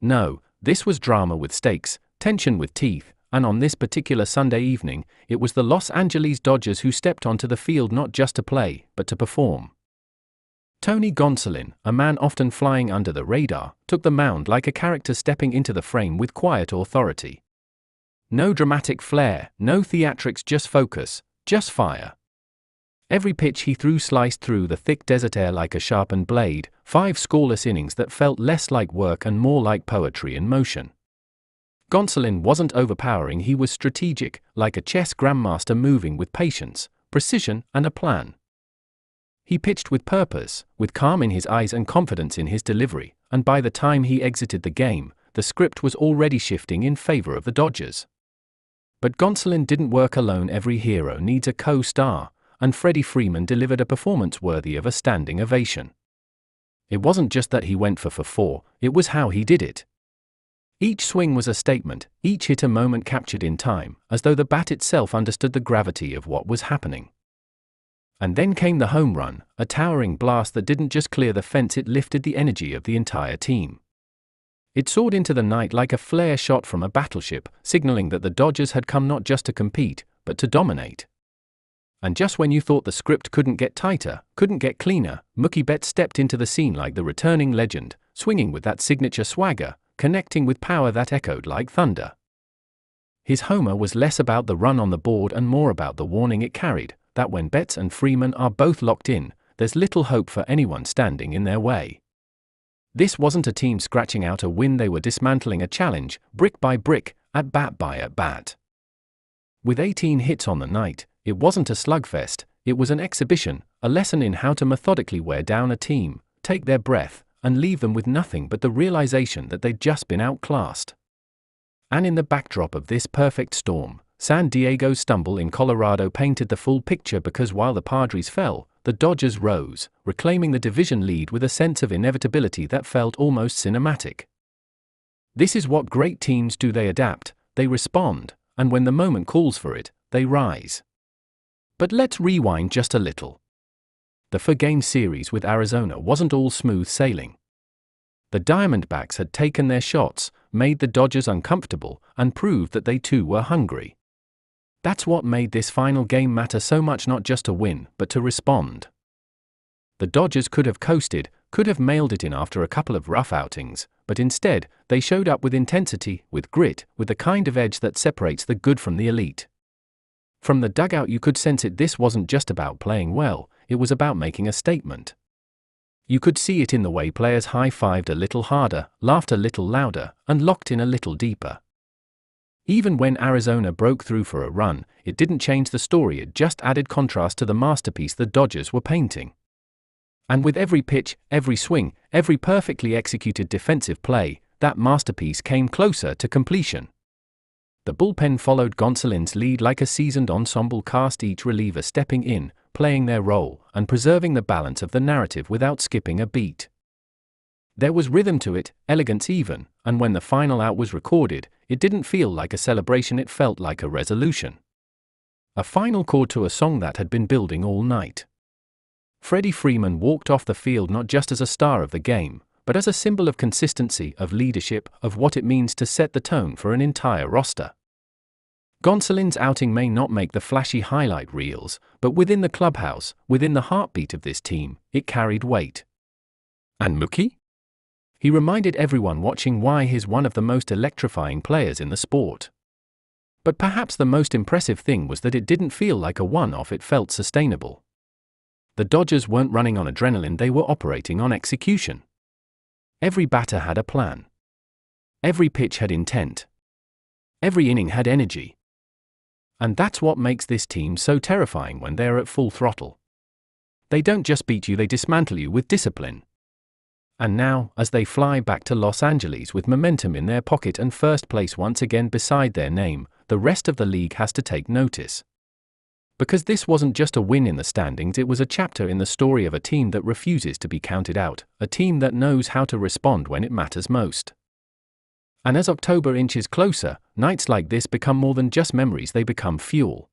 No, this was drama with stakes, tension with teeth, and on this particular Sunday evening, it was the Los Angeles Dodgers who stepped onto the field not just to play, but to perform. Tony Gonsolin, a man often flying under the radar, took the mound like a character stepping into the frame with quiet authority. No dramatic flair, no theatrics, just focus, just fire. Every pitch he threw sliced through the thick desert air like a sharpened blade, 5 scoreless innings that felt less like work and more like poetry in motion. Gonsolin wasn't overpowering, he was strategic, like a chess grandmaster moving with patience, precision, and a plan. He pitched with purpose, with calm in his eyes and confidence in his delivery, and by the time he exited the game, the script was already shifting in favor of the Dodgers. But Gonsolin didn't work alone. Every hero needs a co-star, and Freddie Freeman delivered a performance worthy of a standing ovation. It wasn't just that he went for 4, it was how he did it. Each swing was a statement, each hit a moment captured in time, as though the bat itself understood the gravity of what was happening. And then came the home run, a towering blast that didn't just clear the fence, it lifted the energy of the entire team. It soared into the night like a flare shot from a battleship, signaling that the Dodgers had come not just to compete, but to dominate. And just when you thought the script couldn't get tighter, couldn't get cleaner, Mookie Betts stepped into the scene like the returning legend, swinging with that signature swagger, connecting with power that echoed like thunder. His homer was less about the run on the board and more about the warning it carried, that when Betts and Freeman are both locked in, there's little hope for anyone standing in their way. This wasn't a team scratching out a win, they were dismantling a challenge, brick by brick, at bat by at bat. With 18 hits on the night, it wasn't a slugfest, it was an exhibition, a lesson in how to methodically wear down a team, take their breath, and leave them with nothing but the realization that they'd just been outclassed. And in the backdrop of this perfect storm, San Diego's stumble in Colorado painted the full picture, because while the Padres fell, the Dodgers rose, reclaiming the division lead with a sense of inevitability that felt almost cinematic. This is what great teams do, they adapt, they respond, and when the moment calls for it, they rise. But let's rewind just a little. The 4-game series with Arizona wasn't all smooth sailing. The Diamondbacks had taken their shots, made the Dodgers uncomfortable, and proved that they too were hungry. That's what made this final game matter so much, not just to win, but to respond. The Dodgers could have coasted, could have mailed it in after a couple of rough outings, but instead, they showed up with intensity, with grit, with the kind of edge that separates the good from the elite. From the dugout you could sense it. This wasn't just about playing well, it was about making a statement. You could see it in the way players high-fived a little harder, laughed a little louder, and locked in a little deeper. Even when Arizona broke through for a run, it didn't change the story, it just added contrast to the masterpiece the Dodgers were painting. And with every pitch, every swing, every perfectly executed defensive play, that masterpiece came closer to completion. The bullpen followed Gonsolin's lead like a seasoned ensemble cast, each reliever stepping in, playing their role, and preserving the balance of the narrative without skipping a beat. There was rhythm to it, elegance even, and when the final out was recorded, it didn't feel like a celebration, it felt like a resolution. A final chord to a song that had been building all night. Freddie Freeman walked off the field not just as a star of the game, but as a symbol of consistency, of leadership, of what it means to set the tone for an entire roster. Gonsolin's outing may not make the flashy highlight reels, but within the clubhouse, within the heartbeat of this team, it carried weight. And Mookie? He reminded everyone watching why he's one of the most electrifying players in the sport. But perhaps the most impressive thing was that it didn't feel like a one-off, it felt sustainable. The Dodgers weren't running on adrenaline, they were operating on execution. Every batter had a plan. Every pitch had intent. Every inning had energy. And that's what makes this team so terrifying when they're at full throttle. They don't just beat you, they dismantle you with discipline. And now, as they fly back to Los Angeles with momentum in their pocket and first place once again beside their name, the rest of the league has to take notice. Because this wasn't just a win in the standings, it was a chapter in the story of a team that refuses to be counted out, a team that knows how to respond when it matters most. And as October inches closer, nights like this become more than just memories, they become fuel.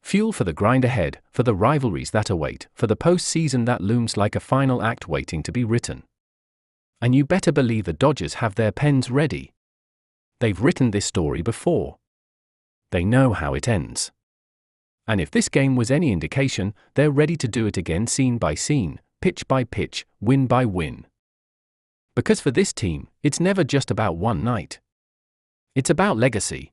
Fuel for the grind ahead, for the rivalries that await, for the postseason that looms like a final act waiting to be written. And you better believe the Dodgers have their pens ready. They've written this story before. They know how it ends. And if this game was any indication, they're ready to do it again, scene by scene, pitch by pitch, win by win. Because for this team, it's never just about one night. It's about legacy.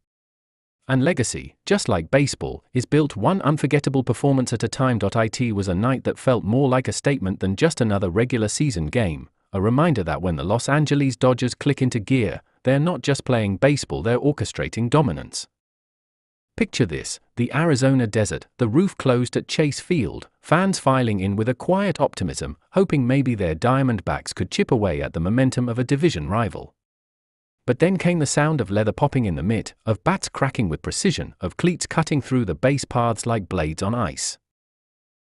And legacy, just like baseball, is built one unforgettable performance at a time. It was a night that felt more like a statement than just another regular season game, a reminder that when the Los Angeles Dodgers click into gear, they're not just playing baseball, they're orchestrating dominance. Picture this: the Arizona desert, the roof closed at Chase Field, fans filing in with a quiet optimism, hoping maybe their Diamondbacks could chip away at the momentum of a division rival. But then came the sound of leather popping in the mitt, of bats cracking with precision, of cleats cutting through the base paths like blades on ice.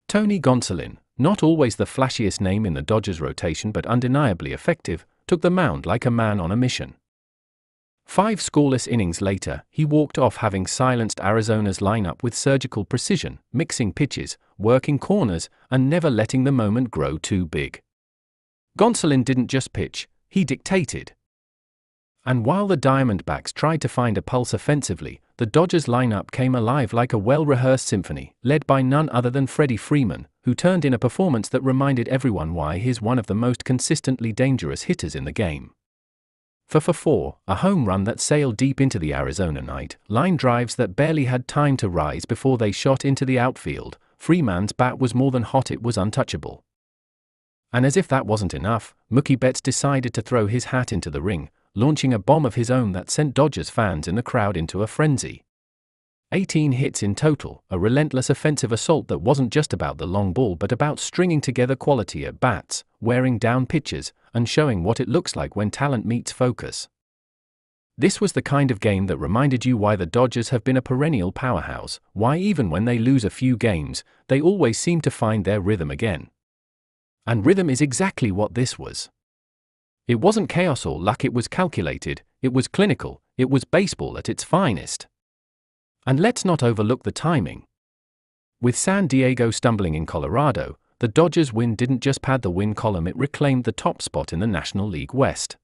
Tony Gonsolin, not always the flashiest name in the Dodgers rotation but undeniably effective, took the mound like a man on a mission. 5 scoreless innings later, he walked off, having silenced Arizona's lineup with surgical precision, mixing pitches, working corners, and never letting the moment grow too big. Gonsolin didn't just pitch, he dictated. And while the Diamondbacks tried to find a pulse offensively, the Dodgers lineup came alive like a well-rehearsed symphony, led by none other than Freddie Freeman, who turned in a performance that reminded everyone why he's one of the most consistently dangerous hitters in the game. For 4, a home run that sailed deep into the Arizona night, line drives that barely had time to rise before they shot into the outfield. Freeman's bat was more than hot, it was untouchable. And as if that wasn't enough, Mookie Betts decided to throw his hat into the ring, launching a bomb of his own that sent Dodgers fans in the crowd into a frenzy. 18 hits in total, a relentless offensive assault that wasn't just about the long ball but about stringing together quality at bats, wearing down pitches, and showing what it looks like when talent meets focus. This was the kind of game that reminded you why the Dodgers have been a perennial powerhouse, why even when they lose a few games, they always seem to find their rhythm again. And rhythm is exactly what this was. It wasn't chaos or luck, it was calculated, it was clinical, it was baseball at its finest. And let's not overlook the timing. With San Diego stumbling in Colorado, the Dodgers' win didn't just pad the win column, it reclaimed the top spot in the National League West.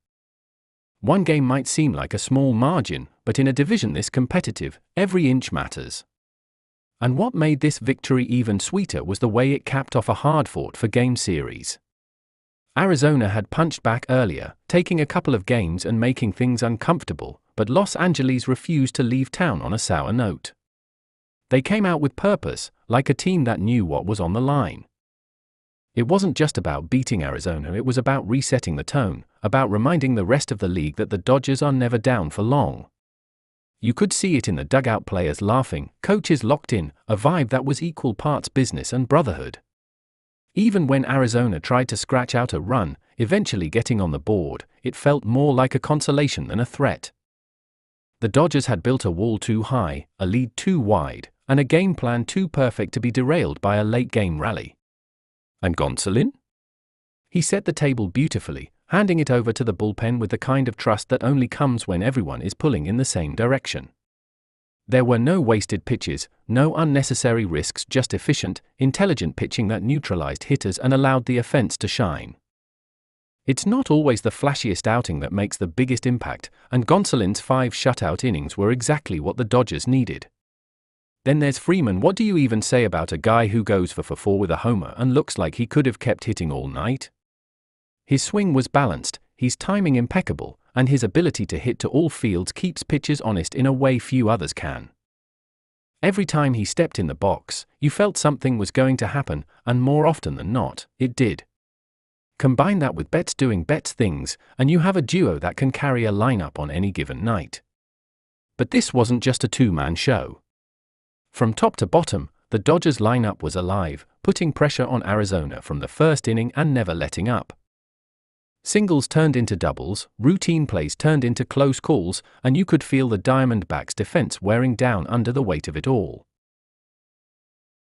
One game might seem like a small margin, but in a division this competitive, every inch matters. And what made this victory even sweeter was the way it capped off a hard-fought game series. Arizona had punched back earlier, taking a couple of games and making things uncomfortable, but Los Angeles refused to leave town on a sour note. They came out with purpose, like a team that knew what was on the line. It wasn't just about beating Arizona, it was about resetting the tone, about reminding the rest of the league that the Dodgers are never down for long. You could see it in the dugout, players laughing, coaches locked in, a vibe that was equal parts business and brotherhood. Even when Arizona tried to scratch out a run, eventually getting on the board, it felt more like a consolation than a threat. The Dodgers had built a wall too high, a lead too wide, and a game plan too perfect to be derailed by a late-game rally. And Gonsolin? He set the table beautifully, handing it over to the bullpen with the kind of trust that only comes when everyone is pulling in the same direction. There were no wasted pitches, no unnecessary risks, just efficient, intelligent pitching that neutralized hitters and allowed the offense to shine. It's not always the flashiest outing that makes the biggest impact, and Gonsolin's 5 shutout innings were exactly what the Dodgers needed. Then there's Freeman. What do you even say about a guy who goes for 4 with a homer and looks like he could have kept hitting all night? His swing was balanced, his timing impeccable, and his ability to hit to all fields keeps pitchers honest in a way few others can. Every time he stepped in the box, you felt something was going to happen, and more often than not, it did. Combine that with Betts doing Betts things, and you have a duo that can carry a lineup on any given night. But this wasn't just a two-man show. From top to bottom, the Dodgers lineup was alive, putting pressure on Arizona from the first inning and never letting up. Singles turned into doubles, routine plays turned into close calls, and you could feel the Diamondbacks' defense wearing down under the weight of it all.